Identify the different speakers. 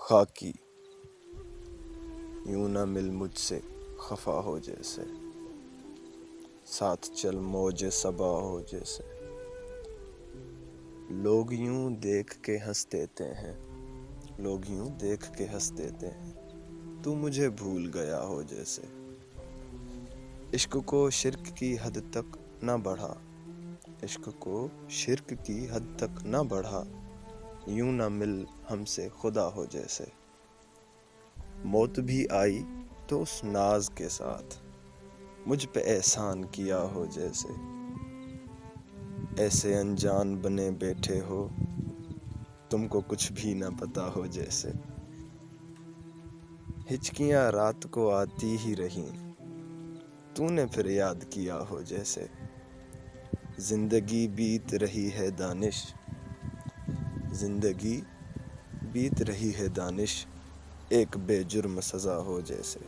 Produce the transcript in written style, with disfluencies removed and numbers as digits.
Speaker 1: خاکی یوں نہ مل مجھ سے خفا ہو جیسے، ساتھ چل موج صبا ہو جیسے۔ لوگ یوں دیکھ کے ہنس دیتے ہیں، لوگ یوں دیکھ کے ہنس دیتے ہیں، تو مجھے بھول گیا ہو جیسے۔ عشق کو شرک کی حد تک نہ بڑھا، عشق کو شرک کی حد تک نہ بڑھا، یوں نہ مل ہم سے خدا ہو جیسے۔ موت بھی آئی تو اس ناز کے ساتھ، مجھ پہ احسان کیا ہو جیسے۔ ایسے انجان بنے بیٹھے ہو، تم کو کچھ بھی نہ پتا ہو جیسے۔ ہچکیاں رات کو آتی ہی رہیں، تو نے پھر یاد کیا ہو جیسے۔ زندگی بیت رہی ہے دانش، زندگی بیت رہی ہے دانش، ایک بے جرم سزا ہو جیسے۔